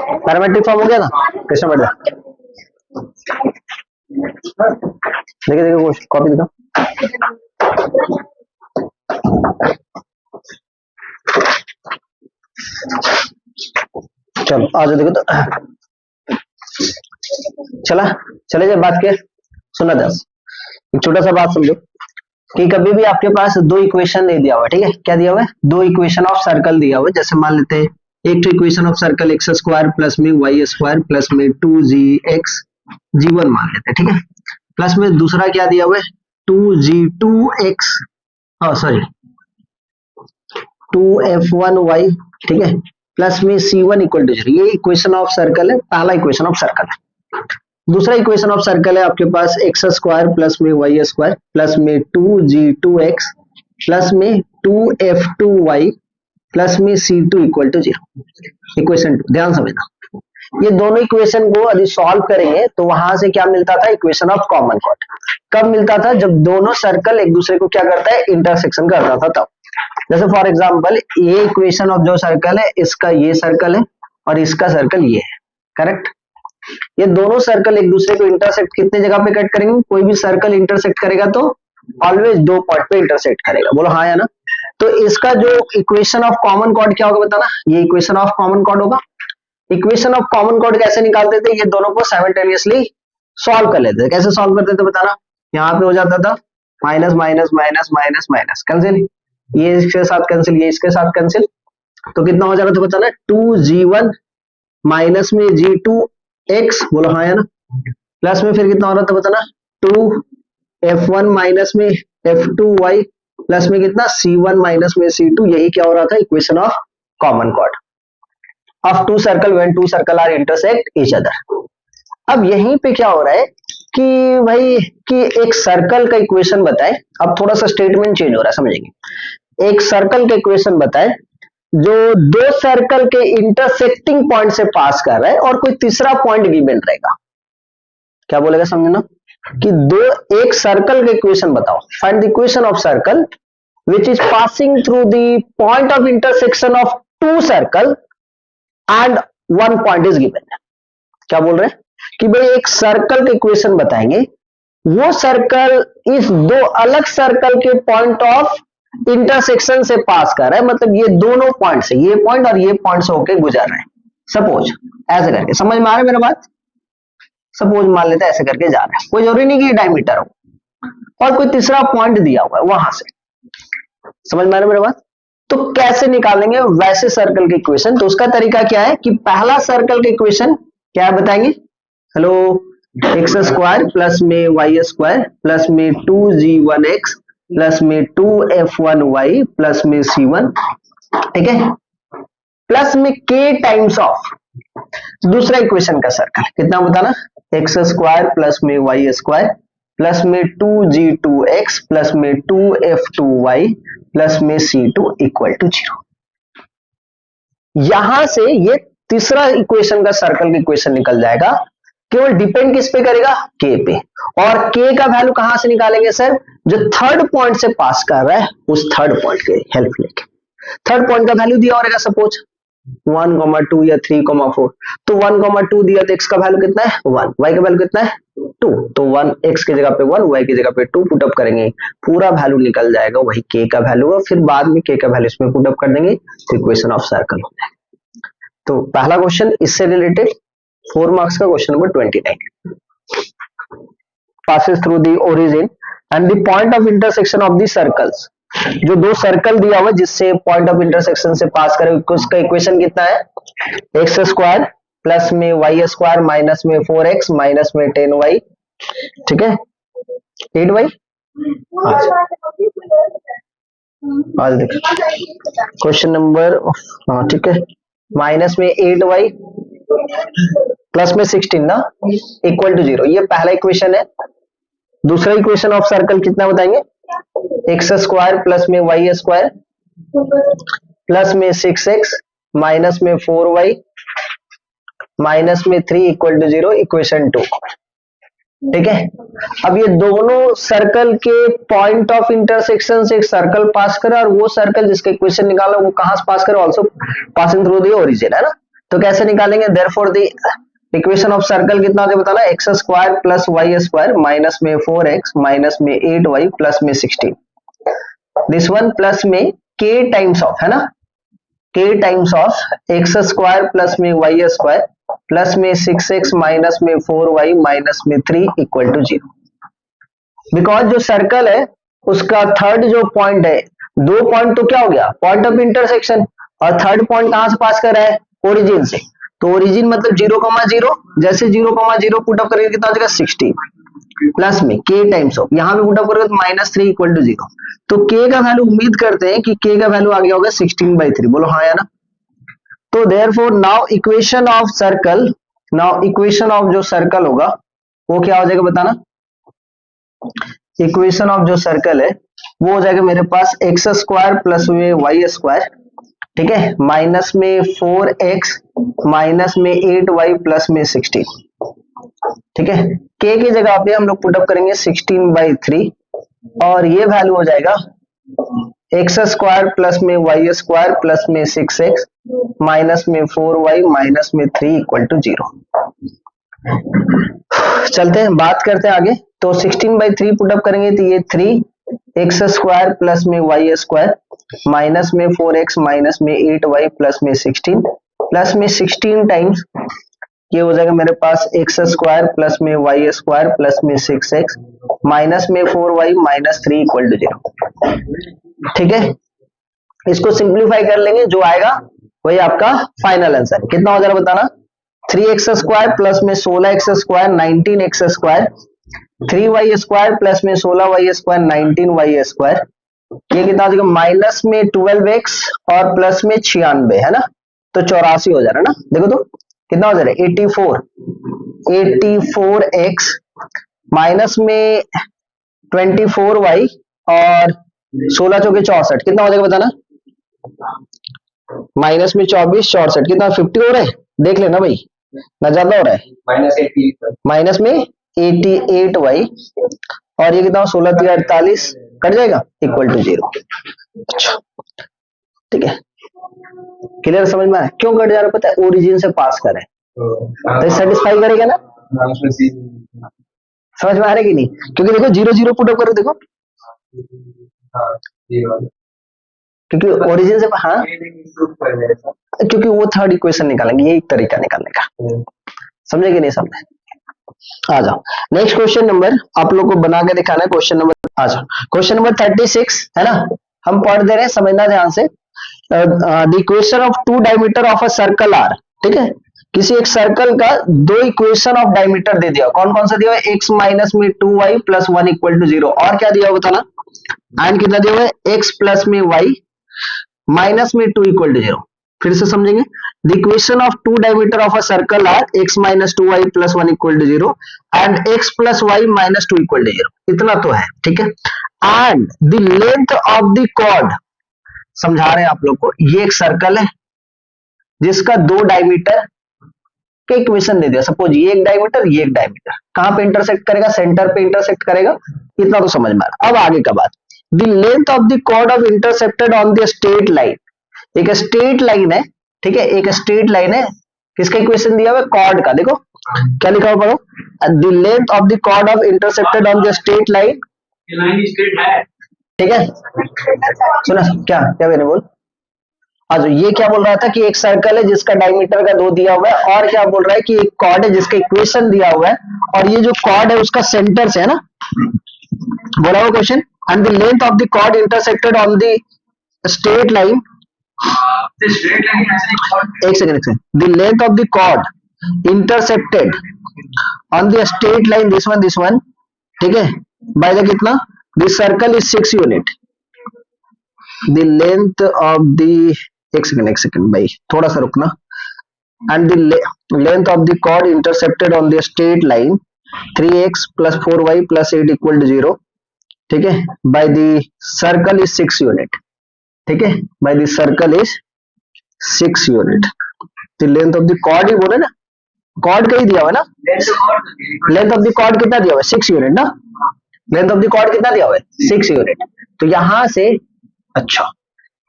Parametric form हो गया ना कृष्ण बैठ जा। देखिए देखिए कॉपी दिखा। चलो आज देखो तो चले जाए बात के सुना दस। एक छोटा सा बात समझो कि कभी भी आपके पास दो इक्वेशन नहीं दिया हुआ, ठीक है, क्या दिया हुआ है, दो इक्वेशन ऑफ सर्कल दिया हुआ है। जैसे मान लेते हैं एक तो equation of circle x square plus में वाई स्क्वायर प्लस में 2gx g1 मान लेते हैं, ठीक है, प्लस में दूसरा क्या दिया हुआ है 2g2x, सॉरी 2f1y, ठीक है, प्लस में c1 इक्वल टू 0। ये इक्वेशन ऑफ सर्कल है, पहला इक्वेशन ऑफ सर्कल है। दूसरा इक्वेशन ऑफ सर्कल है आपके पास एक्स स्क्वायर प्लस में वाई स्क्वायर प्लस में 2g2x प्लस में 2f2y प्लस में c2 इक्वल टू 0। इक्वेशन 2 ध्यान समझना, ये दोनों इक्वेशन को यदि सॉल्व करेंगे तो वहां से क्या मिलता था, इक्वेशन ऑफ कॉमन कॉर्ड। कब मिलता था, जब दोनों सर्कल एक दूसरे को क्या करता है, इंटरसेक्शन करता था तब। जैसे फॉर एग्जांपल ये इक्वेशन ऑफ जो सर्कल है, इसका ये सर्कल है और इसका सर्कल ये है, करेक्ट। ये दोनों सर्कल एक दूसरे को इंटरसेक्ट कितने जगह पे कट करेंगे, कोई भी सर्कल इंटरसेक्ट करेगा तो ऑलवेज दो पॉइंट पे इंटरसेक्ट करेगा, बोलो हाँ या ना। तो इसका जो इक्वेशन ऑफ कॉमन कॉर्ड क्या होगा बताना, ये इक्वेशन ऑफ कॉमन कॉर्ड होगा। इक्वेशन ऑफ कॉमन कॉर्ड कैसे निकालते थे, ये दोनों को साइमल्टेनियसली सॉल्व कर लेते थे। कैसे सॉल्व करते थे बताना, यहाँ पे हो जाता था minus minus minus minus minus cancel, ये इसके साथ कैंसिल, ये इसके साथ कैंसिल, तो कितना हो जाता था बताना 2g1 माइनस में g2x, बोलो हाँ या ना, प्लस में फिर कितना हो रहा था बताना 2f1 माइनस में f2y प्लस में कितना c1 माइनस में c2। यही क्या हो रहा था, equation of common chord of two circle when two circle are intersect each other. अब यहीं पे क्या हो रहा है कि भाई कि एक सर्कल का इक्वेशन बताए, अब थोड़ा सा स्टेटमेंट चेंज हो रहा है, समझेंगे। एक सर्कल का इक्वेशन बताए जो दो सर्कल के इंटरसेक्टिंग पॉइंट से पास कर रहा है और कोई तीसरा पॉइंट गिवन रहेगा, क्या बोलेगा समझना, कि दो एक सर्कल का इक्वेशन बताओ, find the equation of circle which is passing through the point of intersection of two circle and one point is given. क्या बोल रहे हैं कि भाई एक सर्कल का इक्वेशन बताएंगे, वो सर्कल इस दो अलग सर्कल के पॉइंट ऑफ इंटरसेक्शन से पास कर रहा है, मतलब ये दोनों पॉइंट से, ये पॉइंट और ये पॉइंट से होकर गुजर रहे हैं। सपोज ऐसे करके, समझ में आ रहा है मेरा बात, सपोज मान लेते हैं ऐसे करके जा रहा है, कोई जरूरी नहीं कि ये डायमीटर हो और कोई तीसरा पॉइंट दिया हुआ है वहां से, समझ में आ रहा है मेरा बात। तो कैसे निकालेंगे वैसे सर्कल की इक्वेशन, तो उसका तरीका क्या है कि पहला सर्कल की इक्वेशन क्या है बताएंगे, हेलो एक्स स्क्वायर प्लस में वाई स्क्वायर प्लस में 2g1x प्लस में 2f1y प्लस में c1, ठीक है, प्लस में k टाइम्स ऑफ दूसरा इक्वेशन का सर्कल कितना बताना, एक्स स्क्वायर प्लस में वाई स्क्वायर प्लस में 2g2x प्लस में 2f2y प्लस में c2 इक्वल टू 0। यहां से ये तीसरा इक्वेशन का सर्कल का इक्वेशन निकल जाएगा, केवल डिपेंड किस पे करेगा, k पे। और k का वैल्यू कहां से निकालेंगे सर, जो थर्ड पॉइंट से पास कर रहा है उस थर्ड पॉइंट के हेल्प लेके। थर्ड पॉइंट का वैल्यू दिया होगा सपोज 1, 2 या 3, 4, तो 1, 2 दिया तो x का वैल्यू कितना है 1, y का वैल्यू कितना है 2, तो 1 x की जगह पे 1, y की जगह पे 2 पुट अप करेंगे, पूरा वैल्यू निकल जाएगा, वही k का वैल्यू है, फिर बाद में k का वैल्यू इसमें पुट अप कर देंगे तो इक्वेशन ऑफ सर्कल हो जाएगा। तो पहला क्वेश्चन इससे रिलेटेड 4 मार्क्स का question number 29, passes through the origin and the point of intersection of the circles। जो दो सर्कल दिया हुआ जिससे पॉइंट ऑफ इंटरसेक्शन से पास करे, उसका इक्वेशन कितना है, एक्स स्क्वायर प्लस में वाई स्क्वायर माइनस में 4x माइनस में 10y, ठीक है, 8y। आज देखिए क्वेश्चन नंबर, हाँ ठीक है, माइनस में 8y प्लस में 16 ना इक्वल टू 0, ये पहला इक्वेशन है। दूसरा इक्वेशन ऑफ सर्कल कितना बताएंगे, एक्स स्क्वायर प्लस में वाई स्क्वायर प्लस में 6x माइनस में 4y माइनस में 3 इक्वल टू 0, इक्वेशन 2, ठीक है। अब ये दोनों सर्कल के पॉइंट ऑफ इंटरसेक्शन से एक सर्कल पास करे और वो सर्कल जिसका इक्वेशन निकाला वो कहां से पास करे, also passing through the origin, है ना। तो कैसे निकालेंगे? Therefore the equation of circle कितना होता है बताना, x square plus y square minus में 4x माइनस में 8y प्लस में 16, दिस वन प्लस में k टाइम्स ऑफ, है ना, k times of x square plus में वाई स्क्वायर प्लस में 6x माइनस में 4y माइनस में 3 इक्वल टू 0। बिकॉज जो सर्कल है उसका थर्ड जो पॉइंट है, दो पॉइंट तो क्या हो गया, पॉइंट ऑफ इंटरसेक्शन, और थर्ड पॉइंट कहां से पास कर रहा है, ओरिजिन से। तो ओरिजिन मतलब 0,0, जैसे 0,0 पुट अप करेंगे कितना हो जाएगा 16 प्लस में k टाइम्स ऑफ, यहां भी पुट अप करोगे तो -3 इक्वल टू 0। तो k का वैल्यू उम्मीद करते हैं कि k का वैल्यू आ गया होगा 16/3, बोलो हाँ या ना। तो therefore now equation of circle, now equation of जो सर्कल होगा वो क्या हो जाएगा बताना, इक्वेशन ऑफ जो सर्कल है वो हो जाएगा मेरे पास एक्स स्क्वायर प्लस में वाई स्क्वायर, ठीक है, माइनस में 4x माइनस में 8y प्लस में 16, ठीक है। k की जगह पे हम लोग पुटअप करेंगे 16/3 और ये वैल्यू हो जाएगा एक्स स्क्वायर प्लस में वाई स्क्वायर प्लस में 6x माइनस में 4y माइनस में 3 इक्वल टू 0। चलते हैं बात करते हैं आगे। तो 16/3 पुटअप करेंगे तो ये 3x स्क्वायर प्लस में वाई स्क्वायर माइनस में 4x माइनस में 8y प्लस में 16 प्लस में 16 टाइम्स ये हो जाएगा मेरे पास एक्स स्क्वायर प्लस में वाई स्क्वायर प्लस में 6x माइनस में 4y माइनस 3 इक्वल टू 0, ठीक है। इसको सिंप्लीफाई कर लेंगे, जो आएगा वही आपका फाइनल आंसर। कितना हो जाएगा बताना, 3x स्क्वायर प्लस में 16x square 19x square, 3y square plus में 16y स्क्वायर 19y स्क्वायर, ये कितना हो जाएगा माइनस में 12x और प्लस में 96, है ना, तो 84 हो जा रहा है ना। देखो तो कितना हो जा रहा है 84x माइनस में 24y और 16 चौके 64, कितना हो जाएगा बताना, माइनस में 24 64 कितना 50 हो रहा है, देख लेना भाई ना, ज्यादा हो रहा है, माइनस में 88y और ये कितना 16 3 48 कट जाएगा इक्वल टू 0। अच्छा ठीक है, क्लियर, समझ में आया क्यों कट जा रहा है, पता है ओरिजिन से पास करे तो सेटिस्फाई करेगा ना, समझ में आ रहा है कि नहीं, क्योंकि देखो 0 0 पुट अप करो, देखो क्योंकि ओरिजिन से, हाँ क्योंकि वो थर्ड इक्वेशन निकालेंगे, ये एक तरीका निकालने का, समझे कि नहीं समझे। आ जाओ नेक्स्ट क्वेश्चन नंबर, आप लोग को बना के दिखाना है क्वेश्चन नंबर, आ जाओ क्वेश्चन नंबर 36 है ना, हम पढ़ दे रहे हैं, समझना ध्यान से। The equation of two diameter of a circle are, ठीक है, किसी एक सर्कल का दो इक्वेशन ऑफ डायमीटर दे दिया, कौन कौन सा दिया हुआ है, x माइनस में 2y प्लस 1 इक्वल टू 0, और क्या दिया हुआ बताना, एंड कितना दिया हुआ है x प्लस में y माइनस में 2 इक्वल टू 0। फिर से समझेंगे, the equation of two diameter of a circle are x minus 2y plus 1 equal to 0 and x plus y minus 2 equal to 0, इतना तो है, ठीक है। And the length of the chord, समझा रहे हैं आप लोग को, ये एक सर्कल है जिसका दो डायमीटर के इक्वेशन दे दिया, सपोज ये एक डायमीटर ये एक डायमीटर, कहां पे इंटरसेक्ट करेगा, सेंटर पे इंटरसेक्ट करेगा, इतना तो समझ में आ रहा। अब आगे का बात, the length of the chord of intercepted on the straight line, एक स्ट्रेट लाइन है, ठीक है, एक स्ट्रेट लाइन है, किसका इक्वेशन दिया हुआ है, कॉर्ड का, देखो क्या लिखा हुआ पढ़ो, the length of the chord of intercepted on the straight line, line straight है, ठीक है, सुना क्या क्या मैंने बोल, आज ये क्या बोल रहा था कि एक सर्कल है जिसका डायमीटर का 2 दिया हुआ है, और क्या बोल रहा है कि एक कॉर्ड है जिसका इक्वेशन दिया हुआ है, और ये जो कॉर्ड है उसका सेंटर से है ना, बोला हुआ question, and the length of the chord intersected on the straight line, एक second, the length of the chord intersected on the straight line, this one, ठीक है, बाय द कितना, the circle is 6 unit, the length of the, एक second भाई थोड़ा सा रुकना, and the length of the chord intercepted on the straight line 3x plus 4y plus 8 equal to 0, ठीक है, by the circle is 6 unit, ठीक है, by the circle is 6 unit, the length of the chord ही बोले ना, cord का ही दिया हुआ ना, लेंथ ऑफ द कॉर्ड कितना दिया हुआ है 6 यूनिट ना, लेंथ ऑफ द कॉर्ड कितना दिया हुआ है 6 यूनिट, तो यहां से, अच्छा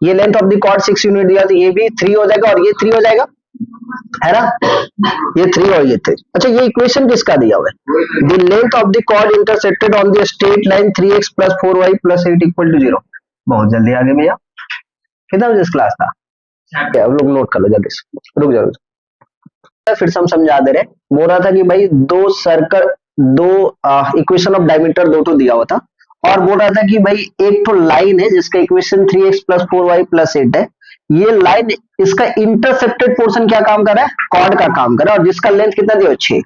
ये length of the chord 6 unit दिया, तो ये भी 3 हो जाएगा और ये 3 हो जाएगा, है ना, ये 3 और ये 3। अच्छा ये इक्वेशन किसका दिया हुआ है, the length of the chord intersected on the straight line 3x plus 4y plus 8 equal to 0। बहुत जल्दी आगे भैया, कितना बजे क्लास था, अब लोग नोट कर लो जल्दी से, रुक जाओ फिर से हम समझा दे रहे। बोल रहा था कि भाई दो सर्कल, दो इक्वेशन ऑफ डायमीटर दो तो दिया हुआ था, और बोल रहा था कि भाई एक तो लाइन है जिसका equation 3x plus 4y plus 8 है, ये लाइन, इसका इंटरसेप्टेड पोर्शन क्या काम कर रहा है, कॉर्ड का काम कर रहा है, और जिसका लेंथ कितना दिया 6।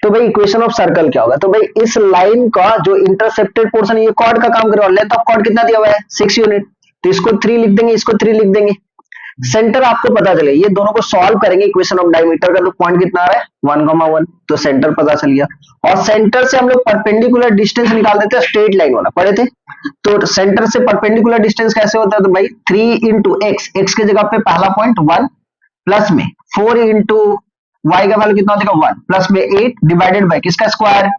तो भाई इक्वेशन ऑफ सर्कल क्या होगा, तो भाई इस लाइन का जो इंटरसेप्टेड पोर्शन ये कॉर्ड का काम कर रहा है, लेंथ ऑफ कॉर्ड कितना दिया हुआ है 6 यूनिट, तो इसको 3 लिख देंगे, इसको 3 लिख देंगे। सेंटर आपको पता चले, ये दोनों को सॉल्व करेंगे इक्वेशन ऑफ डायमीटर का, तो पॉइंट कितना आ रहा है 1,1, तो सेंटर पता चल गया। और सेंटर से हम लोग परपेंडिकुलर डिस्टेंस निकाल देते हैं, स्ट्रेट लाइन वाला पढ़े थे, तो सेंटर से परपेंडिकुलर डिस्टेंस कैसे होता है, तो भाई 3 इंटू एक्स, एक्स की जगह पे पहला पॉइंट 1 प्लस में 4 इंटू वाई का वैल्यू कितना हो जाएगा 1 प्लस में 8 डिवाइडेड बाय किसका स्क्वायर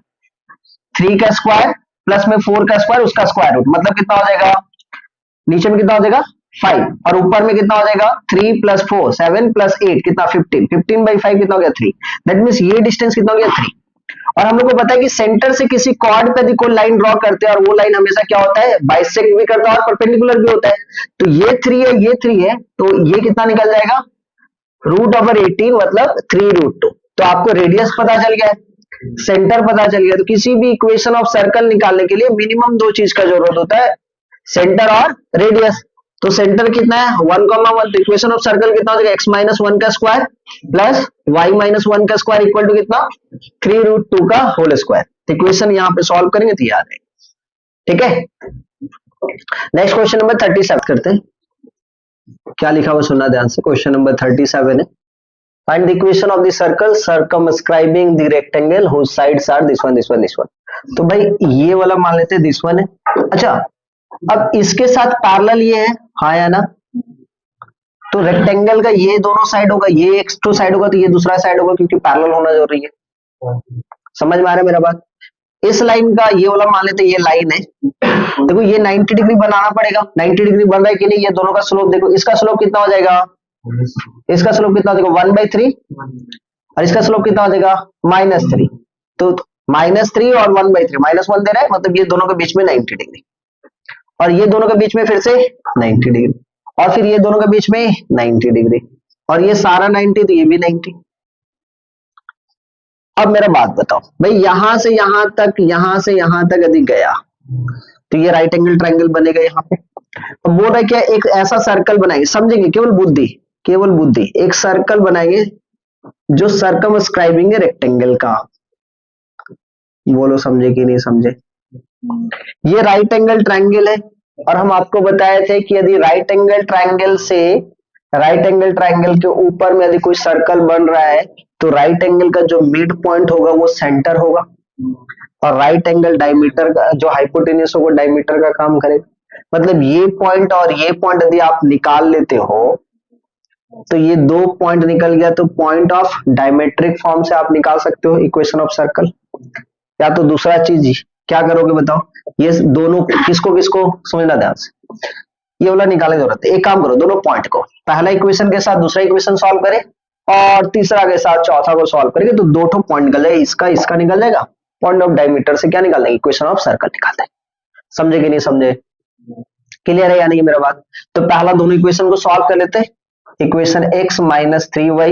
3 का स्क्वायर प्लस में 4 का स्क्वायर उसका स्क्वायर रूट, मतलब कितना हो जाएगा, नीचे में कितना हो जाएगा 5 और ऊपर में कितना हो जाएगा 3 प्लस 4 7 प्लस 8 कितना 15, 15 बाई 5 कितना हो गया 3, दैट मीन्स ये डिस्टेंस कितना हो गया 3। और हम लोग को पता है कि सेंटर से किसी कॉर्ड पे यदि कोई लाइन ड्रॉ करते हैं और वो लाइन हमेशा क्या होता है बाइसेक्ट भी करता है और परपेंडिकुलर भी होता है, तो ये 3 है ये 3 है, तो ये कितना निकल जाएगा रूट ओवर 18 मतलब 3 रूट 2। तो आपको रेडियस पता चल गया है, सेंटर पता चल गया, तो किसी भी इक्वेशन ऑफ सर्कल निकालने के लिए मिनिमम दो चीज का जरूरत होता है, सेंटर और रेडियस। तो सेंटर कितना है 1,1, तो इक्वेशन ऑफ सर्कल कितना हो जाएगा x माइनस 1 का स्क्वायर प्लस y माइनस 1 का स्क्वायर इक्वल टू कितना 3 रूट 2 का होल स्क्वायर। इक्वेशन यहाँ पे सॉल्व करेंगे तो याद है, ठीक है। नेक्स्ट क्वेश्चन नंबर 37 करते हैं, क्या लिखा हुआ सुनना ध्यान से, क्वेश्चन नंबर 37 है, find the equation of the circle circumscribing the rectangle whose sides are this one this one this one. तो भाई ये वाला मान लेते हैं दिस वन है। अच्छा अब इसके साथ पैरेलल ये है, हाँ या ना, तो रेक्टेंगल का ये दोनों साइड होगा, ये एक तो साइड होगा तो ये दूसरा साइड होगा, क्योंकि पैरेलल होना जरूरी है। समझ में आ रहा है मेरा बात। इस लाइन का ये वाला मान लेते ये लाइन है, देखो ये 90 डिग्री बनाना पड़ेगा, 90 डिग्री बन रहा है कि नहीं, ये दोनों का स्लोप देखो, इसका स्लोप कितना हो जाएगा, इसका स्लोप कितना हो जाएगा 1/3 और इसका स्लोप कितना हो जाएगा -3, तो -3 और 1/3 -1 दे रहा है, मतलब ये दोनों के बीच में 90 डिग्री, और ये दोनों के बीच में फिर से 90 डिग्री, और फिर ये दोनों के बीच में 90 डिग्री, और ये सारा 90 तो ये भी 90। अब मेरा बात बताओ भाई, यहां से यहां तक, यहां से यहां तक यदि गया तो ये राइट एंगल ट्रायंगल बनेगा यहाँ पे। अब बोल रहा है क्या, एक ऐसा सर्कल बनाएंगे, समझेंगे केवल बुद्धि, केवल बुद्धि, एक सर्कल बनाएंगे जो सर्कमस्क्राइबिंग है रेक्टेंगल का। बोलो समझे कि नहीं समझे। ये राइट एंगल ट्रायंगल है, और हम आपको बताए थे कि यदि राइट एंगल ट्रायंगल से, राइट एंगल ट्रायंगल के ऊपर में यदि कोई सर्कल बन रहा है तो राइट एंगल का जो मिड पॉइंट होगा वो सेंटर होगा, और राइट एंगल डायमीटर का जो हाइपोटेन्यूस होगा डायमीटर का काम करेगा। मतलब ये पॉइंट और ये पॉइंट यदि आप निकाल लेते हो तो ये दो पॉइंट निकल गया, तो पॉइंट ऑफ डायमेट्रिक फॉर्म से आप निकाल सकते हो इक्वेशन ऑफ सर्कल। या तो दूसरा चीज क्या करोगे बताओ, ये दोनों किसको किसको समझना ध्यान से, ये वाला निकालने की जरूरत है। एक काम करो, दोनों पॉइंट को पहला इक्वेशन के साथ दूसरा इक्वेशन सॉल्व करें और तीसरा के साथ चौथा को सॉल्व करेंगे तो दो ठो पॉइंट निकल जाएगा, इसका इसका निकल जाएगा, पॉइंट ऑफ डायमीटर से क्या निकाल देंगे इक्वेशन ऑफ सर्कल निकाल देंगे। समझे कि नहीं समझे, क्लियर है या नहीं मेरा बात। तो पहला दोनों इक्वेशन को सॉल्व कर लेते हैं, इक्वेशन x माइनस 3y,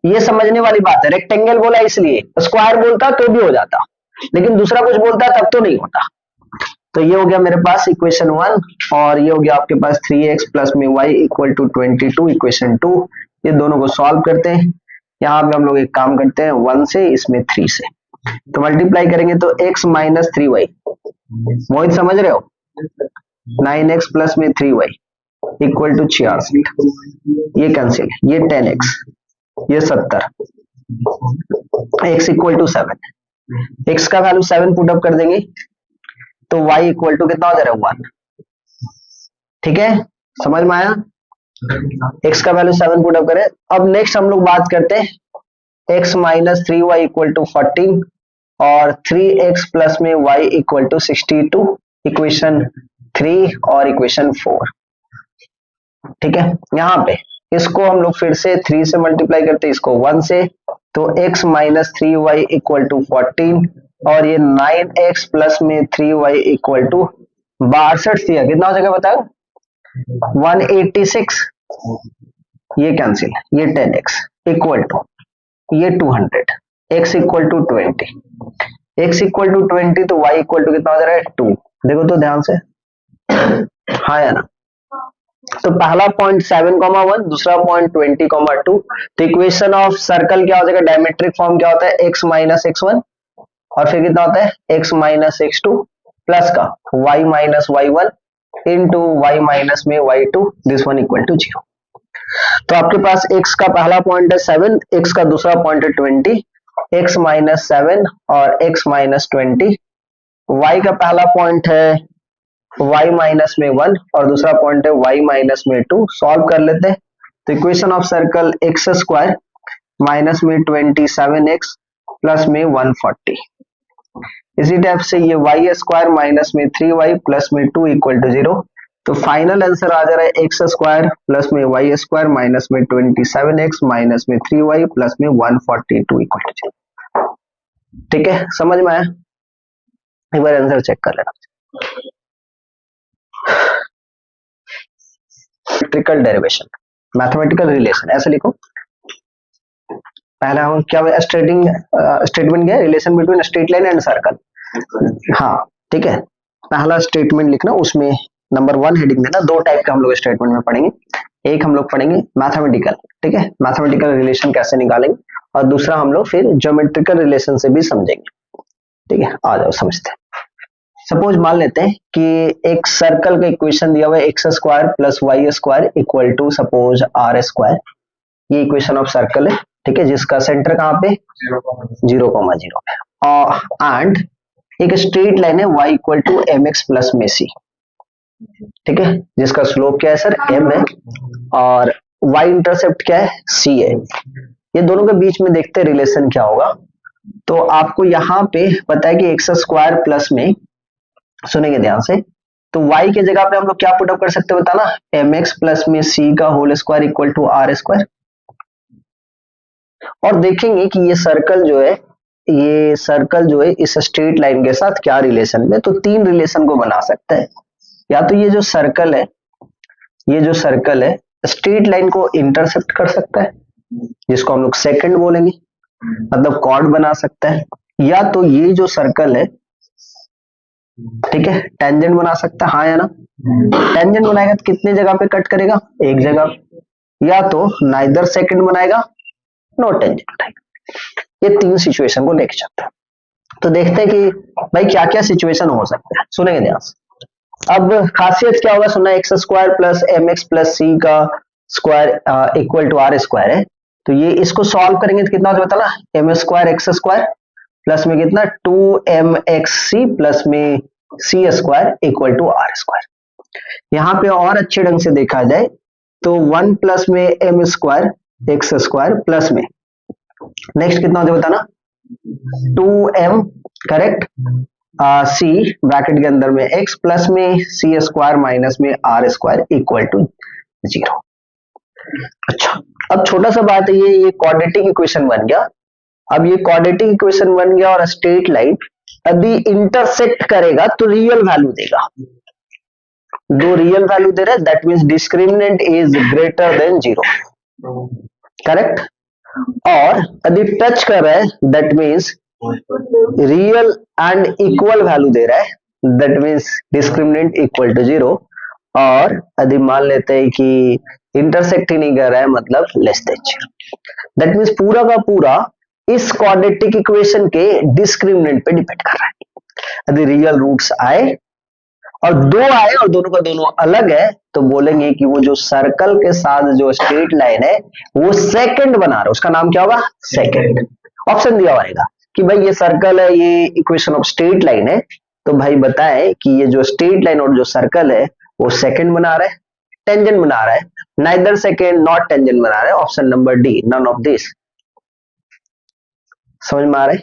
ये समझने वाली बात है, रेक्टेंगल बोला इसलिए, स्क्वायर बोलता तो भी हो जाता, लेकिन दूसरा कुछ बोलता तब तो नहीं होता। तो ये हो गया मेरे पास इक्वेशन 1, और ये हो गया आपके पास 3x प्लस में y इक्वल टू 22 इक्वेशन 2। ये दोनों को सॉल्व करते हैं, यहाँ पे हम लोग एक काम करते हैं 1 से, इसमें 3 से, तो मल्टीप्लाई करेंगे तो x माइनस 3y, मोहित समझ रहे हो, 9x प्लस में 3y इक्वल टू 66, ये कैंसिल, ये 10x, ये 70, x इक्वल टू 7, x का वैल्यू 7 पुट अप कर देंगे तो y इक्वल टू कितना हो जा रहा है 1। ठीक है, समझ में आया, x का वैल्यू 7 पुट अप करें। अब नेक्स्ट हम लोग बात करते हैं x minus 3y equal to 14 और 3x प्लस में y इक्वल टू 62, इक्वेशन 3 और इक्वेशन 4। ठीक है, यहाँ पे इसको हम लोग फिर से 3 से मल्टीप्लाई करते हैं, इसको 1 से, तो x minus 3y equal to 14, और ये 9x प्लस में 3y इक्वल टू 62 दिया, कितना हो जाएगा बताओ? 186, ये कैंसिल, ये 10x इक्वल टू ये 200, x equal to 20, x equal to 20, तो y इक्वल टू कितना हो जा रहा है? 2। देखो तो ध्यान से, हाँ या ना? तो पहला पॉइंट 7,1, दूसरा पॉइंट 20,2। तो इक्वेशन ऑफ सर्कल क्या हो जाएगा? डायमेट्रिक फॉर्म क्या होता है? x माइनस x1, और फिर कितना होता है? x माइनस x2 प्लस का y minus y1 into y minus में y2, this one equal to 0। तो आपके पास x का पहला पॉइंट है 7, x का दूसरा पॉइंट है 20, x माइनस 7 और x माइनस 20, y का पहला पॉइंट है y माइनस में 1 और दूसरा पॉइंट है y माइनस में 2। सॉल्व कर लेते हैं। तो equation of circle x square minus में 27x प्लस में 140, इसी टाइप से ये y स्क्वायर माइनस में 3y प्लस में 2 इक्वल टू 0। तो फाइनल आंसर आ जा रहा है एक्स स्क्वायर प्लस में y स्क्वायर माइनस में 27x माइनस में 3y प्लस में 142 इक्वल टू 0। ठीक है, समझ में आया? एक बार आंसर चेक कर लेना। मैथमेटिकल डेरिवेशन, मैथमेटिकल रिलेशन, ऐसे लिखो। पहला हम क्या स्टेटमेंट क्या है? Relation between straight line and circle. हाँ ठीक है, पहला स्टेटमेंट लिखना, उसमें नंबर 1 हेडिंग देना। दो टाइप का हम लोग स्टेटमेंट में पढ़ेंगे, एक हम लोग पढ़ेंगे मैथमेटिकल, ठीक है, मैथमेटिकल रिलेशन कैसे निकालेंगे, और दूसरा हम लोग फिर ज्योमेट्रिकल रिलेशन से भी समझेंगे। ठीक है, आ जाओ समझते हैं। सपोज मान लेते हैं कि एक सर्कल का इक्वेशन दिया हुआ है x square plus y square equal to suppose r square. ये इक्वेशन ऑफ सर्कल है, ठीक है, जिसका सेंटर कहाँ पे? 0,0 पे, एंड एक स्ट्रेट लाइन है y equal to m x plus में सी, ठीक है, जिसका स्लोप क्या है सर? m है, और y इंटरसेप्ट क्या है? c है। ये दोनों के बीच में देखते हैं रिलेशन क्या होगा। तो आपको यहाँ पे पता है कि एक्स स्क्वायर प्लस में, सुनेंगे ध्यान से, तो y के जगह पे हम लोग क्या पुट अप कर सकते हैं बताना? एम एक्स प्लस में c का whole square equal to r square. और देखेंगे कि ये सर्कल जो है इस स्ट्रेट लाइन के साथ क्या रिलेशन में, तो 3 रिलेशन को बना सकते हैं। या तो ये जो सर्कल है स्ट्रेट लाइन को इंटरसेप्ट कर सकता है, जिसको हम लोग सेकंड बोलेंगे, मतलब कॉर्ड बना सकता है। या तो ये जो सर्कल है, ठीक है, टेंजेंट बना सकता है, हाँ या ना? टेंजेंट बनाएगा तो कितने जगह पे कट करेगा? एक जगह। या तो नाइदर सेकंड बनाएगा, नो टेंजेंट बनाएगा। ये 3 सिचुएशन को लेके चलते हैं। तो देखते हैं कि भाई क्या क्या सिचुएशन हो सकता है, सुनेंगे ध्यान से। अब खासियत क्या होगा सुनना, x square plus m x plus c का square equal to r square है। तो ये इसको सॉल्व करेंगे तो कितना होता है बताना? M square x square plus में कितना? 2mxc प्लस में c square equal to r square. यहाँ पे और अच्छे ढंग से देखा जाए तो 1 प्लस में m square x square plus में नेक्स्ट कितना होता है बताना? 2m, करेक्ट, सी ब्रैकेट के अंदर में x प्लस में सी स्क्वायर माइनस में आर स्क्वायर इक्वल टू 0। अच्छा, अब छोटा सा बात है, ये क्वाड्रेटिक इक्वेशन बन गया। अब ये क्वाड्रेटिक इक्वेशन बन गया और स्ट्रेट लाइन यदि इंटरसेक्ट करेगा तो रियल वैल्यू देगा। जो रियल वैल्यू दे रहा है that means discriminant is greater than 0, correct. और यदि टच कर रहा है that means real and equal value दे रहा है, that means discriminant equal to 0। और यदि मान लेते हैं कि इंटरसेक्ट ही नहीं कर रहा है, मतलब लेस देन 0, दैट मींस पूरा का पूरा इस क्वाड्रेटिक इक्वेशन के डिस्क्रिमिनेंट पे डिपेंड कर रहा है। यदि रियल रूट्स आए और 2 आए और दोनों का दोनों अलग है, तो बोलेंगे कि वो जो सर्कल के साथ जो स्ट्रेट लाइन है वो सेकंड बना रहा है, उसका नाम क्या होगा? सेकंड। ऑप्शन दिया रहेगा कि भाई ये सर्कल है, ये इक्वेशन ऑफ स्ट्रेट लाइन है, तो भाई बताएं कि ये जो स्ट्रेट लाइन और जो सर्कल है वो सेकंड बना रहा है, टेंजेंट बना रहा है, नाइदर सेकंड नॉट टेंजेंट बना रहा है। Option number D, none of this. समझ में आ रहा है?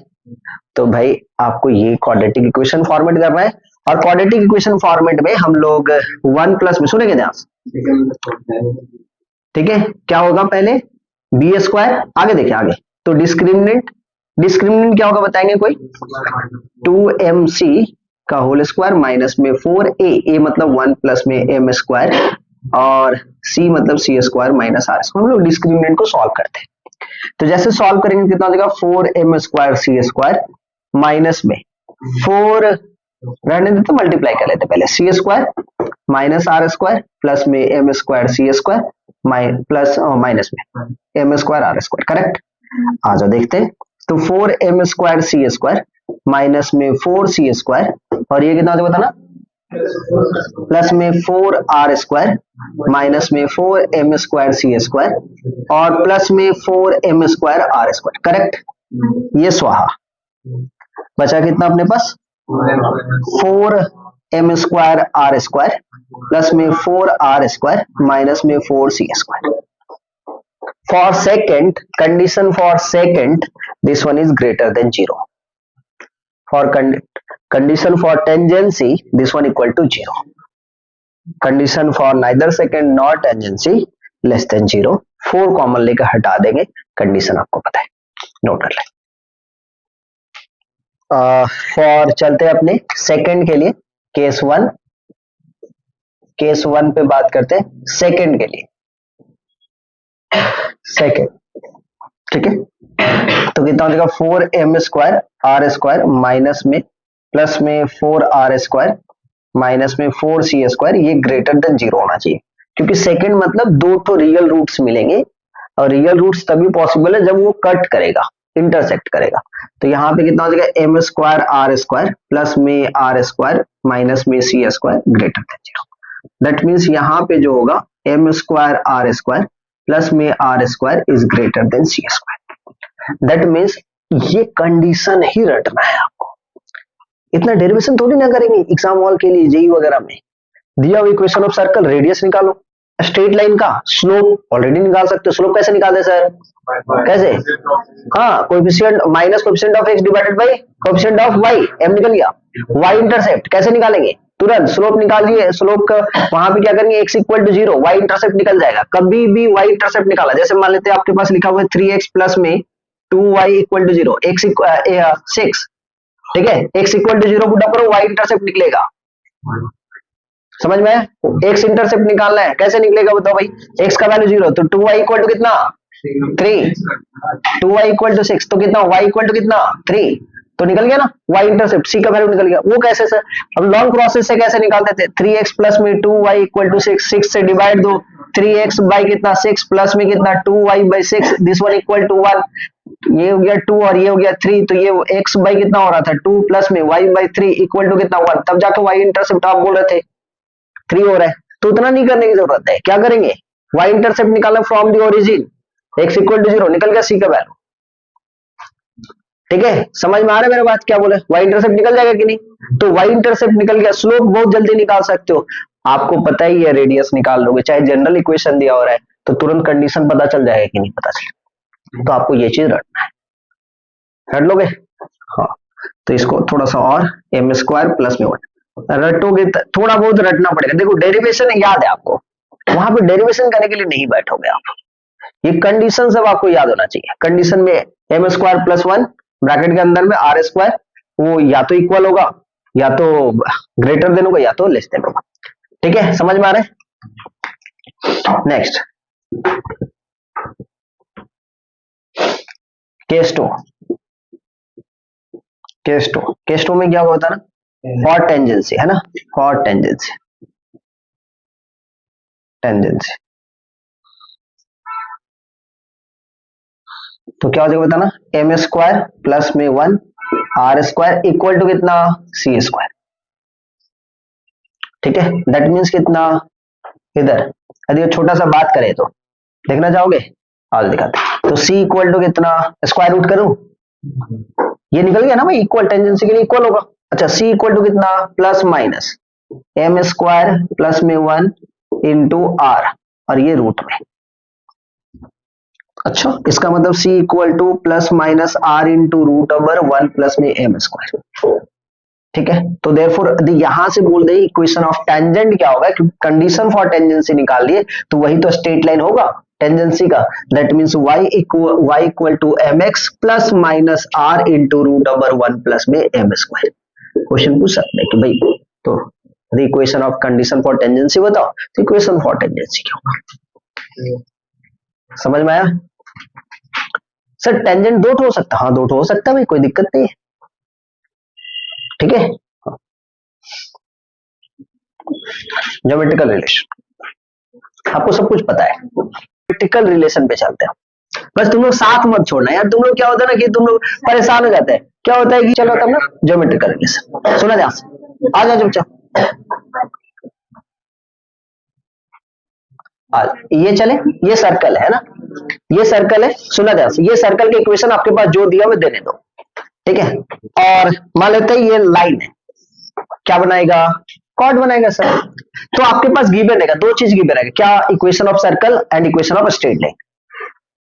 तो भाई आपको ये क्वाड्रेटिक इक्वेशन फॉर्मेट करना है, और क्वाड्रेटिक इक्वेशन फॉर्मेट में हम लोग 1 प्लस में, सुनेंगे ध्यान, ठीक है, क्या होगा पहले बी स्क्वायर, आगे देखिए आगे, तो डिस्क्रिमिनेंट, डिस्क्रिमिनेंट क्या होगा बताएंगे कोई, 2mc का होल स्क्वायर माइनस में 4a, ए मतलब 1 प्लस में m स्क्वायर और c मतलब c square minus r square. हम लोग डिस्क्रिमिनेंट को सॉल्व करते हैं, तो जैसे सॉल्व करेंगे कितना हो जाएगा 4m square c square minus में 4 रहने देते मल्टीप्लाई कर लेते पहले, c square minus r square plus में m square c square plus minus में m square r square, correct. आ जाओ देखते हैं, तो 4m square c square minus में 4c स्क्वायर और ये कितना होता बताना, प्लस में 4r स्क्वायर माइनस में 4m स्क्वायर सी स्क्वायर और प्लस में 4m square r square, correct. ये स्वाहा बचा कितना अपने पास 4m square r square plus में 4r स्क्वायर माइनस में 4c square. For second, condition for second, this one is greater than 0. For condition for tangency, this one equal to 0. Condition for neither second nor tangency less than 0. 4 common लेकर हटा देंगे, condition आपको पता है, note कर लें। For चलते हैं अपने सेकंड के लिए, केस वन पे बात करते हैं सेकंड के लिए, सेकंड, ठीक है। तो कितना हो जाएगा 4m square r square minus में प्लस में 4r स्क्वायर माइनस में 4c स्क्वायर, ये ग्रेटर देन 0 होना चाहिए, क्योंकि सेकंड मतलब दो तो रियल रूट्स मिलेंगे और रियल रूट्स तभी पॉसिबल है जब वो कट करेगा, इंटरसेक्ट करेगा। तो यहाँ पे कितना हो जाएगा m square r square plus में आर स्क्वायर माइनस में c square greater than 0। That means यहाँ पे जो होगा m square r square plus में r square is greater than c square. That means ये कंडीशन ही रटना है आपको, इतना डेरिवेशन थोड़ी ना करेंगे एग्जाम हॉल के लिए, जेई वगैरह में दिया हुआ इक्वेशन ऑफ सर्कल, रेडियस निकालो, स्ट्रेट लाइन का स्लोप ऑलरेडी निकाल सकते हो, स्लोप कैसे निकालते सर, कैसे, हाँ coefficient minus coefficient of x divided by coefficient of y, m निकल गया, y इंटरसेप्ट कैसे निकालेंगे, तुरंत स्लोप निकालिए, स्लोप का वहां पे क्या करेंगे x equal to 0, y intercept निकल जाएगा। कभी भी y इंटरसेप्ट निकाला, जैसे मान लेते हैं आपके पास लिखा हुआ है 3x प्लस में 2y इक्वल टू 0, x 6, ठीक है, x इक्वल टू 0 पुट करो, y इंटरसेप्ट निकलेगा, समझ में, x इंटरसेप्ट निकालना है, कैसे निकलेगा बताओ भाई, x का वैल्यू 0 तो 2y इक्वल टू कितना 3, 2y इक्वल टू 6 तो कितना y इक्वल टू कितना 3, तो निकल गया ना y इंटरसेप्ट, c का वैल्यू निकल गया। वो कैसे सर, हम लॉन्ग प्रोसेस से कैसे निकालते थे, 3x प्लस में 2y इक्वल टू 6, 6 से डिवाइड दो, 3x बाई कितना 6 प्लस में कितना 2y by 6, this one equal to 1, ये हो गया 2 और ये हो गया 3, तो ये x बाई कितना हो रहा था 2 प्लस में y बाई 3 इक्वल टू कितना 1, तब जाकर y इंटरसेप्ट आप बोल रहे थे 3 हो रहा है। तो उतना नहीं करने की जरूरत है, क्या करेंगे y इंटरसेप्ट निकालना from the origin, x equal to 0 निकल गया c का वैल्यू, ठीक है, समझ में आ रहा है मेरा बात क्या बोले, y इंटरसेप्ट निकल जाएगा कि नहीं, तो y इंटरसेप्ट निकल गया, स्लोप बहुत जल्दी निकाल सकते हो, आपको पता ही है रेडियस निकाल लोगे, चाहे जनरल इक्वेशन दिया हो रहा है तो तुरंत कंडीशन पता चल जाएगा कि नहीं पता चले, तो आपको ये चीज रटना है, रट लोगे, हाँ। तो इसको थोड़ा सा और m स्क्वायर प्लस में 1 रटोगे, थोड़ा बहुत रटना पड़ेगा, देखो डेरिवेशन याद है आपको, वहां पे डेरिवेशन करने के लिए नहीं बैठोगे आप, ये कंडीशन सब आपको याद होना चाहिए। कंडीशन में m स्क्वायर प्लस 1 ब्रैकेट के अंदर में आर स्क्वायर, वो या तो इक्वल होगा या तो ग्रेटर देन होगा या तो लेस देन होगा, ठीक है, समझ में आ रहा है। Next case two, case two में क्या होता है ना, फॉर टेंजेंसी है ना, फॉर टेंजेंसी, टेंजेंसी तो क्या हो जाएगा बताना, एम स्क्वायर प्लस में 1 आर स्क्वायर इक्वल टू कितना सी स्क्वायर, ठीक है, दैट मीन्स कितना, इधर यदि छोटा सा बात करें तो देखना चाहोगे, आज दिखाते, तो सी इक्वल टू कितना, स्क्वायर रूट करूं, ये निकल गया ना भाई, इक्वल टेंजेंसी के लिए इक्वल होगा, अच्छा सी इक्वल टू कितना plus minus m square plus में 1 इंटू आर और ये रूट में, अच्छा इसका मतलब c equal to plus minus r into root over 1 plus में एम स्क्वायर, ठीक है, तो देयरफॉर यदि यहां से बोल दे इक्वेशन ऑफ टेंजेंट क्या होगा, कंडीशन फॉर टेंजेंसी निकाल लिए तो वही तो स्ट्रेट लाइन होगा टेंजेंसी का, that means y equal to mx plus minus r into root over 1 plus में m स्क्वायर। क्वेश्चन पूछ सकते हैं कि भाई तो equation of condition for tangency बताओ, तो इक्वेशन फॉर टेंजेंसी क्या होगा, समझ में आया? सर टेंजेंट दो हो सकता है, हाँ दो हो सकता है भाई, कोई दिक्कत नहीं है, ठीक है। ज्योमेट्रिकल रिलेशन आपको सब कुछ पता है, ज्योमेट्रिकल रिलेशन पे चलते हैं, बस तुम लोग साथ मत छोड़ना यार, तुम लोग क्या होता है ना कि तुम लोग परेशान हो जाते हैं, क्या होता है कि चलो तब ना ज्योमेट्रिकल रिलेशन सुना ध्यान से, आ जाओ चुपचाप, ये चले, ये सर्कल है ना, ये सर्कल है, सुना ध्यान से, ये सर्कल के इक्वेशन आपके पास जो दिया वो देने दो, ठीक है। और मान लेते हैं ये लाइन है, क्या बनाएगा, कॉर्ड बनाएगा सर। तो आपके पास गिवन है, दो चीज गिवन है, क्या, equation of circle and equation of straight line.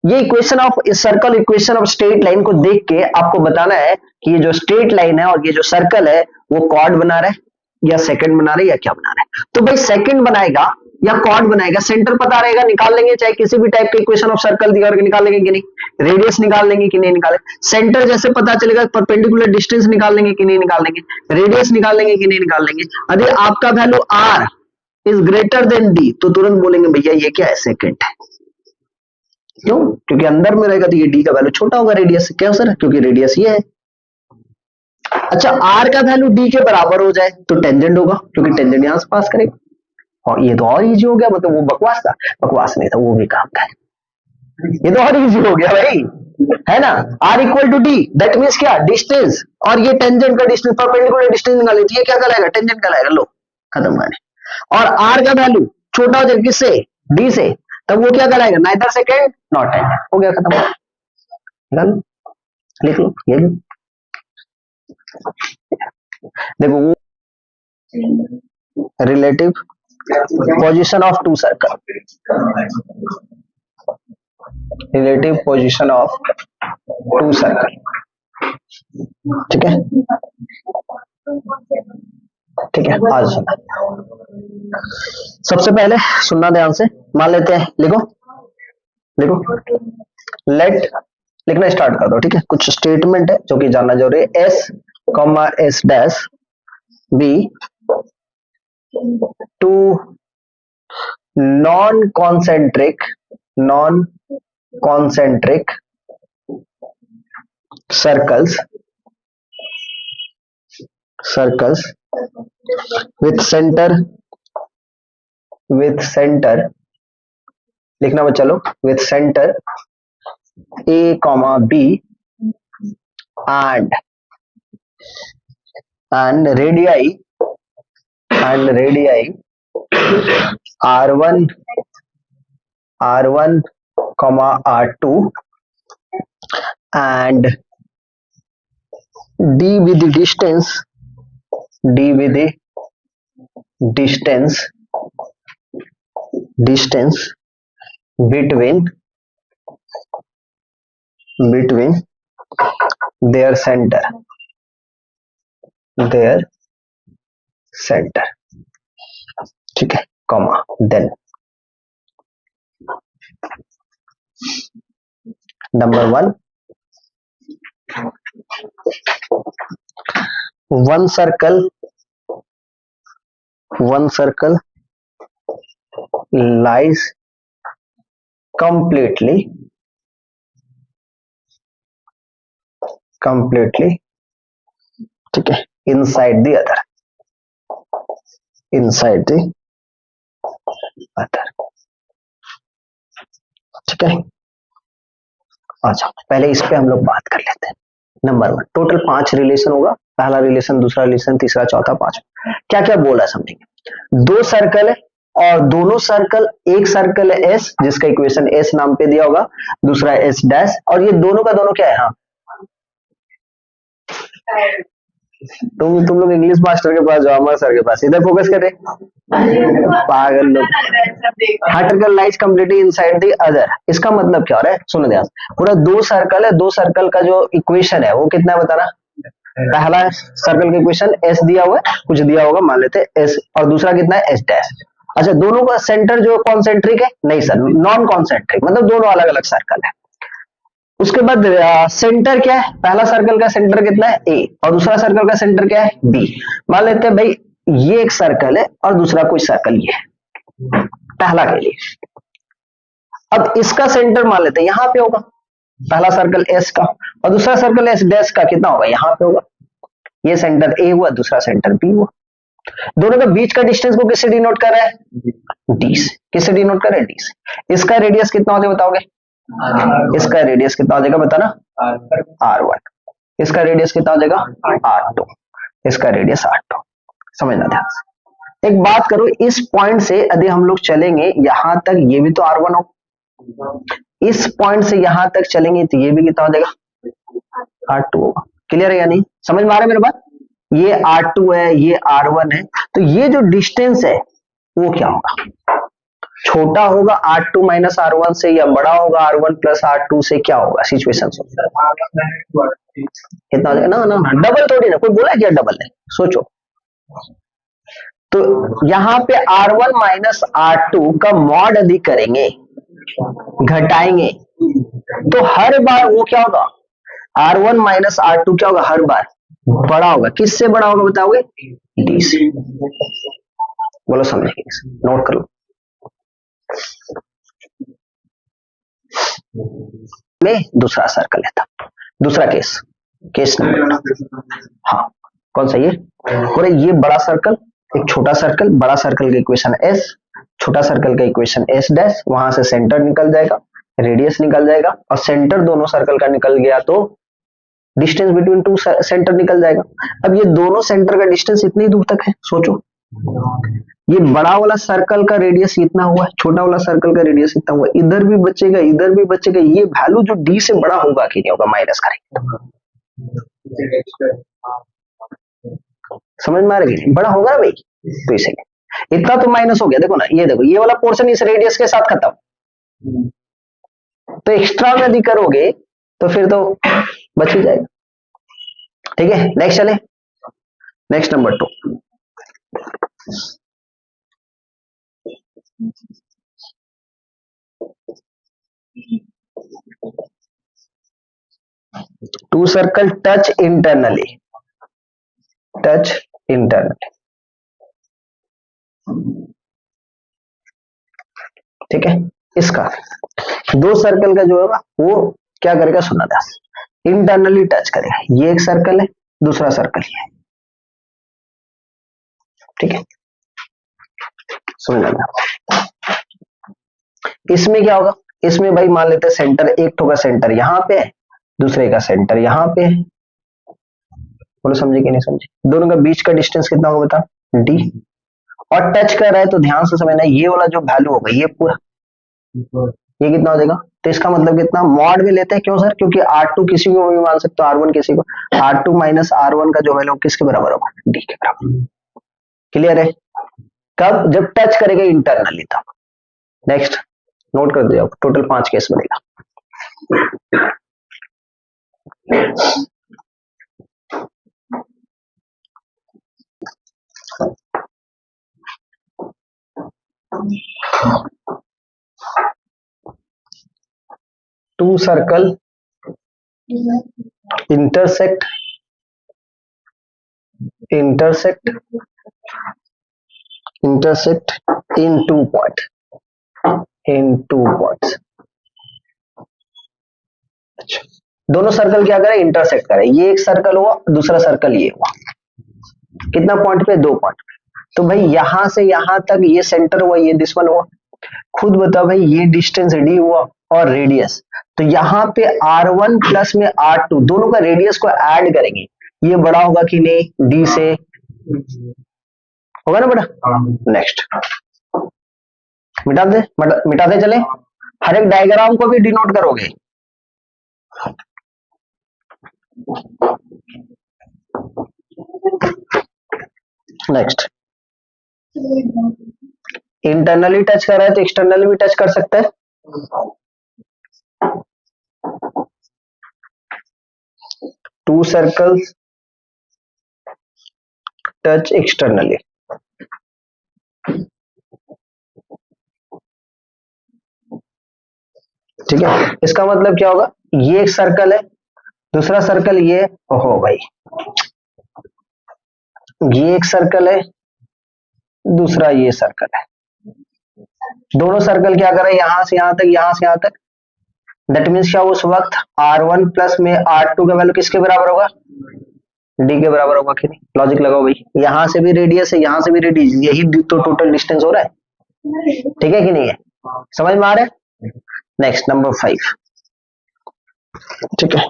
ये equation of circle, equation of straight line को देख के आपको बताना है कि ये जो स्ट्रेट लाइन है और ये जो सर्कल है वो कॉर्ड बना रहा है या सेकंड बना रहा है या क्या बना रहा है। तो भाई सेकंड बनाएगा या कॉर्ड बनाएगा, सेंटर पता रहेगा, निकाल लेंगे, चाहे किसी भी टाइप के इक्वेशन ऑफ सर्कल दिया और निकाल लेंगे कि नहीं, रेडियस निकाल लेंगे कि नहीं निकाले, सेंटर जैसे पता चलेगा, परपेंडिकुलर डिस्टेंस निकाल लेंगे कि नहीं निकाल लेंगे, रेडियस निकाल लेंगे कि नहीं निकाल लेंगे। यदि आपका value r is greater then d तो तुरंत बोलेंगे भैया ये क्या है, सेकंड है। क्यों, क्योंकि अंदर में रहेगा तो ये d का वैल्यू छोटा होगा रेडियस से, क्या सर, क्योंकि रेडियस ये है। अच्छा r का वैल्यू d के बराबर हो जाए तो टेंजेंट होगा, क्योंकि टेंजेंट यहां से पास करेगा, और ये तो और इजी हो गया, मतलब वो बकवास था, बकवास नहीं था, वो भी काम था, ये तो और इजी हो गया भाई, है ना। r equal to d, that means क्या, डिस्टेंस, और ये टेंजेंट का डिस्टेंस, परपेंडिकुलर डिस्टेंस निकाल लीजिए, ये क्या कहलाएगा, टेंजेंट कहलाएगा, लो खत्म गाने। और r का वैल्यू छोटा हो जाए किससे, d से, तब वो क्या कहलाएगा, नाइदर सेकंड नॉट टेंजेंट, हो गया खत्म, लिख लो ये भी। देखो वो relative position of two circle, relative position of two circle, ठीक है, ठीक है। आज सबसे पहले सुनना ध्यान से, मान लेते हैं, लिखो लिखो, लेट, लिखना स्टार्ट कर दो, ठीक है। कुछ स्टेटमेंट है जो कि जानना जरूरी है, s comma s dash be two non concentric circles with center लिखना बच्चा लोग, with center a comma b and radii r1 comma r2 and d with the distance between their center, ठीक है, comma, then number 1, one circle lies completely ठीक है, inside the other, ठीक है। अच्छा पहले इस पे हम लोग बात कर लेते हैं। नंबर 1, टोटल 5 रिलेशन होगा, पहला रिलेशन, दूसरा रिलेशन, तीसरा, चौथा, पांचवा। क्या क्या बोला समझेंगे। 2 सर्कल है और दोनों सर्कल, एक सर्कल है एस जिसका इक्वेशन एस नाम पे दिया होगा, दूसरा एस डैश, और ये दोनों का दोनों क्या है, हाँ तुम लोग इंग्लिश मास्टर के पास जाओ, अमर सर के पास, इधर फोकस कर रहे पागल लोग। Circle lies completely inside the other, इसका मतलब क्या हो रहा है, सुनो ध्यान, पूरा 2 सर्कल है, 2 सर्कल का जो इक्वेशन है वो कितना है बताना, पहला सर्कल का इक्वेशन एस दिया हुआ है, कुछ दिया होगा मान लेते हैं एस, और दूसरा कितना है एस डैश। अच्छा, दोनों का सेंटर जो कॉन्सेंट्रिक है? नहीं सर, नॉन कॉन्सेंट्रिक, मतलब दोनों अलग अलग सर्कल है। उसके बाद सेंटर क्या है? पहला सर्कल का सेंटर कितना है? ए, और दूसरा सर्कल का सेंटर क्या है? बी। मान लेते हैं भाई ये एक सर्कल है और दूसरा कोई सर्कल ये है, पहला के लिए। अब इसका सेंटर मान लेते हैं यहां पे होगा, पहला सर्कल एस का, और दूसरा सर्कल एस डैश का कितना होगा? यहां पे होगा। ये सेंटर ए हुआ, दूसरा सेंटर बी हुआ। दोनों का बीच का डिस्टेंस को किससे डिनोट कर रहा है? डी से। किससे डिनोट कर रहा है? डी से। इसका रेडियस कितना होता है बताओगे? इसका रेडियस कितना हो जाएगा बताना? R1। इसका रेडियस कितना हो जाएगा? R2। इसका रेडियस R2। समझना ध्यान से। एक बात करो, इस पॉइंट से यदि हम लोग चलेंगे यहां तक, ये भी तो R1 हो। इस पॉइंट से यहां तक चलेंगे तो ये भी कितना हो जाएगा? R2 होगा। क्लियर है या नहीं? समझ में आ रहा है मेरे बात? ये R2 है, ये R1 है, तो ये जो डिस्टेंस है वो क्या होगा? छोटा होगा R2 माइनस R1 से, या बड़ा होगा R1 प्लस R2 से? क्या होगा सिचुएशन? कितना हो जाएगा? ना ना ना, डबल थोड़ी ना, कोई बोला क्या डबल है? सोचो तो, यहां पे R1 माइनस R2 का मॉड यदि करेंगे, घटाएंगे, तो हर बार वो क्या होगा? R1 माइनस R2 क्या होगा? हर बार बड़ा होगा। किससे बड़ा होगा बताओगे? डी से। बोलो समझेंगे, नोट कर लो। में दूसरा सर्कल है था, दूसरा केस, केस नंबर, हाँ कौन सा? ये बोले ये बड़ा सर्कल, एक छोटा सर्कल, बड़ा सर्कल का इक्वेशन एस, छोटा सर्कल का इक्वेशन एस डैश, वहां से सेंटर निकल जाएगा, रेडियस निकल जाएगा, और सेंटर दोनों सर्कल का निकल गया तो डिस्टेंस बिटवीन टू सेंटर निकल जाएगा। अब ये दोनों सेंटर का डिस्टेंस इतनी दूर तक है, सोचो। ये बड़ा वाला सर्कल का रेडियस इतना हुआ, छोटा वाला सर्कल का रेडियस इतना हुआ, इधर भी बचेगा, इधर भी बचेगा। ये वैल्यू जो डी से बड़ा होगा कि नहीं होगा, माइनस करेंगे। समझ में आ रही है? बड़ा होगा ना भाई, तो इसीलिए इतना तो माइनस हो गया। देखो ना, ये देखो, ये वाला पोर्शन इस रेडियस के साथ खत्म, तो एक्स्ट्रा में यदि करोगे तो फिर तो बच ही जाएगा। ठीक है, नेक्स्ट चले, next number 2। Two circle touch internally, touch internally. ठीक है, इसका दो सर्कल का जो होगा वो क्या करेगा? सुना था, इंटरनली टच करेगा। ये एक सर्कल है, दूसरा सर्कल है। ठीक है, समझ लेना। इसमें क्या होगा? इसमें भाई मान लेते हैं सेंटर, एक तो का सेंटर यहां पे है, दूसरे का सेंटर यहां पे है। बोलो समझे कि नहीं समझे? दोनों का बीच का डिस्टेंस कितना होगा बता? डी। और टच कर रहा है तो ध्यान से समझना, ये वाला जो वैल्यू होगा ये पूरा, ये कितना हो जाएगा? तो इसका मतलब कितना? मॉड में लेते हैं, क्यों सर? क्योंकि R2 किसी को भी मान सकते हो, R1 किसी को। R2 माइनस R1 का जो वैल्यू किसके बराबर होगा? डी के बराबर। क्लियर है? कब? जब टच करेगा इंटरनली तब। नेक्स्ट नोट कर दिया, टोटल 5 केस बनेगा। Two circle intersect in 2 points। अच्छा, दोनों सर्कल क्या करें? इंटरसेक्ट करें। ये एक सर्कल हुआ, दूसरा सर्कल ये हुआ। कितना पॉइंट पे? 2 पॉइंट। तो भाई यहां से यहां तक ये सेंटर हुआ, ये दिस वन हुआ। खुद बताओ भाई, ये डिस्टेंस डी हुआ और रेडियस, तो यहाँ पे R1 प्लस में R2 दोनों का रेडियस को ऐड करेंगे, ये बड़ा होगा कि नहीं? डी से होगा ना बड़ा। नेक्स्ट मिटाते चले, हर एक डायग्राम को भी डिनोट करोगे। नेक्स्ट, इंटरनली टच कर रहा है तो एक्सटर्नली भी टच कर सकते हैं। To circles touch externally. ठीक है, इसका मतलब क्या होगा, ये एक सर्कल है, दूसरा सर्कल ये, ओहो भाई, ये एक सर्कल है, दूसरा ये सर्कल है, दोनों सर्कल क्या कर रहे हैं, यहां से यहां तक, यहां से यहां तक। दैट मीन्स क्या, उस वक्त R1 प्लस में R2 का वैल्यू किसके बराबर होगा, डी के बराबर होगा कि नहीं। लॉजिक लगाओ भाई, यहां से भी रेडियस है, यहां से भी रेडियस, यही तो टोटल डिस्टेंस हो रहा है, ठीक है कि नहीं है, समझ में आ रहा है। Next number 5। ठीक है,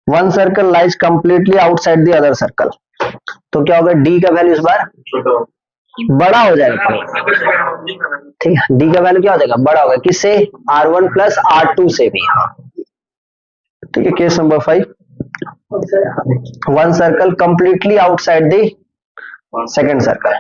one circle lies completely outside the other circle, तो क्या होगा, डी का वैल्यू इस बार बड़ा हो जाएगा। ठीक है, डी का वैल्यू क्या हो जाएगा, बड़ा होगा, किससे, R1 प्लस R2 से भी। हाँ ठीक है, case number 5, one circle completely outside the second circle.